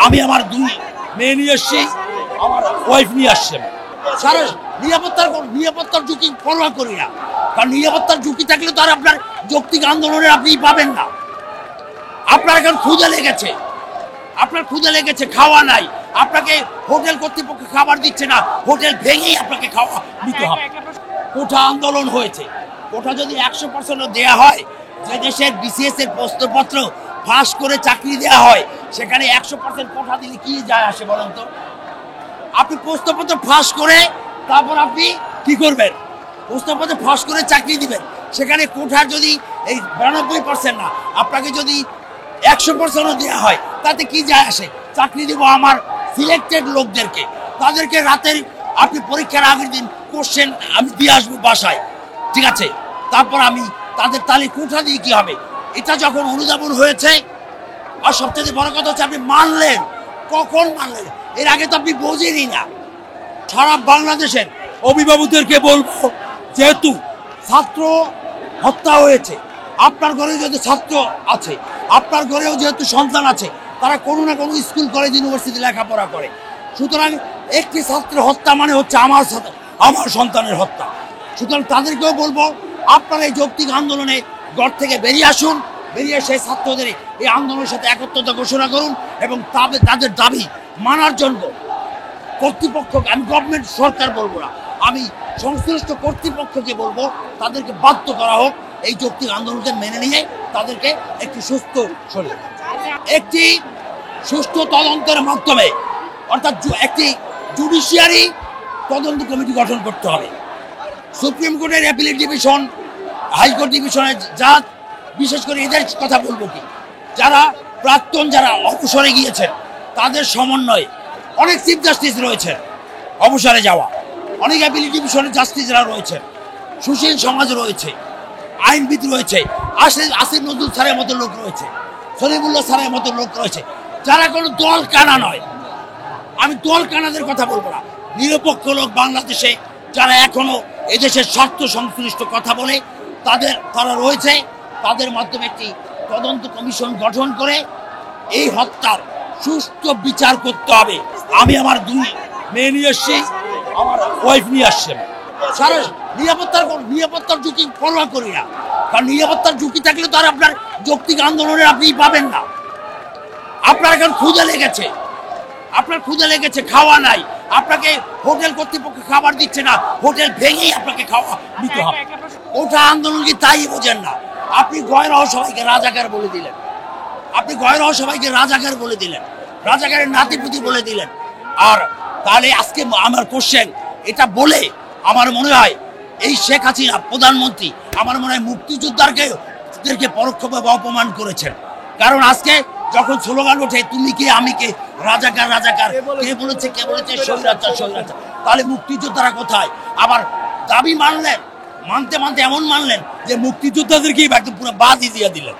আমি আমার 2 মেয়ে নিয়ে এসেছি, আমার ওয়াইফ নিয়ে আসছেন। সারা নিরাপত্তার ঝুঁকি পরোয়া করি না, কারণ নিরাপত্তার ঝুঁকি থাকলে তো আর আপনার যৌক্তিক আন্দোলনে আপনি পাবেন না। আপনার এখন ক্ষুধা লেগেছে, খাওয়া নাই, আপনাকে হোটেল কর্তৃপক্ষ খাবার দিচ্ছে না, হোটেল ভেঙেই আপনাকে খাওয়া দিতে হবে। কোটা আন্দোলন হয়েছে, কোটা যদি 100% দেয়া হয়, যে দেশের বিসিএস এর প্রশ্নপত্র ফাঁস করে চাকরি দেয়া হয়, সেখানে 100% কোটা দিলে কি যায় আসে বলেন তো? আপনি প্রশ্নপত্র ফাঁস করে তারপর আপনি কি করবেন? প্রশ্নপত্র ফাঁস করে চাকরি দিবেন, সেখানে কোটা যদি এই 92% না, আপনাকে যদি 100% দেওয়া হয়, তাতে কি যায় আসে? চাকরি দিব আমার সিলেক্টেড লোকদেরকে, তাদেরকে রাতের আপনি পরীক্ষার আগের দিন কোশ্চেন আমি দিয়ে আসবো বাসায়, ঠিক আছে? তারপর আমি তাদের তালিকা কোটা দিয়ে কি হবে? এটা যখন অনুধাবন হয়েছে, আর সবচেয়ে বড় কথা হচ্ছে আপনি মানলেন, কখন মানলেন? এর আগে তো আপনি বোঝেনই না। সারা বাংলাদেশের অভিভাবকদেরকে বলবো, যেহেতু ছাত্র হত্যা হয়েছে, আপনার ঘরে যেহেতু ছাত্র আছে, আপনার ঘরেও যেহেতু সন্তান আছে, তারা কোনো না কোনো স্কুল কলেজ ইউনিভার্সিটি লেখাপড়া করে, সুতরাং একটি ছাত্রের হত্যা মানে হচ্ছে আমার সন্তানের হত্যা। সুতরাং তাদেরকেও বলবো, আপনারা এই যৌক্তিক আন্দোলনে ঘর থেকে বেরিয়ে আসুন, বেরিয়ে সেই ছাত্রদের এই আন্দোলনের সাথে একত্রতা ঘোষণা করুন, এবং তাদের দাবি মানার জন্য কর্তৃপক্ষকে, আমি গভর্নমেন্ট সরকার বলবো না, আমি সংশ্লিষ্ট কর্তৃপক্ষকে বলবো, তাদেরকে বাধ্য করা হোক এই যৌক্তিক আন্দোলনকে মেনে নিয়ে তাদেরকে একটি সুষ্ঠু তদন্তের মাধ্যমে, অর্থাৎ একটি জুডিশিয়ারি তদন্ত কমিটি গঠন করতে হবে। সুপ্রিম কোর্টের অ্যাপিলেট ডিভিশন, হাইকোর্ট ডিভিশনের জাজ, বিশেষ করে এদের কথা বলবো কি, যারা প্রাক্তন, যারা অবসরে গিয়েছেন, তাদের সমন্বয়ে অনেক চিফ জাস্টিস রয়েছেন অবসরে যাওয়া, অনেক অ্যাপিলেট ডিভিশনের জাস্টিসরা রয়েছেন, সুশীল সমাজ রয়েছে, আইনবিদ রয়েছে, আসিফ নজরুল স্যারের মতো লোক রয়েছে, সলিমুল্লাহ স্যারের মতো লোক রয়েছে, যারা কোনো দল কানা নয়। আমি দল কানাদের কথা বলবো না, নিরপেক্ষ লোক বাংলাদেশে যারা এখনো এদেশের স্বার্থ সংশ্লিষ্ট কথা বলে, তারা রয়েছে। তাদের মাধ্যমে একটি তদন্ত কমিশন গঠন করে এই হত্যার সুষ্ঠু বিচার করতে হবে। আমি আমার 2 মেয়ে নিয়ে এসেছি, আমার ওয়াইফ নিয়ে আসছেন। সারা নিরাপত্তার ঝুঁকি পরোয়া করি না, কারণ নিরাপত্তার ঝুঁকি থাকলে তো আর আপনার যৌক্তিক আন্দোলনে আপনি পাবেন না। আপনার এখন ক্ষুধা লেগেছে, খাওয়া নাই, আপনাকে হোটেল কর্তৃপক্ষ খাবার দিচ্ছে না, হোটেল ভেঙেই আপনাকে খাওয়া দিতে হবে। ওটা আন্দোলন কি তাই বোঝেন না? আপনি গয়রাহ সবাইকে রাজাকার বলে দিলেন, রাজাকারের নাতিপুতি বলে দিলেন। আর তাহলে আজকে আমার কোশ্চেন এটা বলে আমার মনে হয় এই শেখ হাসিনা প্রধানমন্ত্রী আমার মনে হয় মুক্তিযোদ্ধাদেরকে পরোক্ষভাবে অপমান করেছেন। কারণ আজকে যখন স্লোগান ওঠে তুমি কে আমি কে, রাজাকার, কে বলেছে স্বৈরাচার, তাহলে মুক্তিযোদ্ধারা কোথায়? আবার দাবি মানতে এমন মানলেন যে মুক্তিযোদ্ধাদেরকেই একদম পুরো বাদই দিয়ে দিলেন।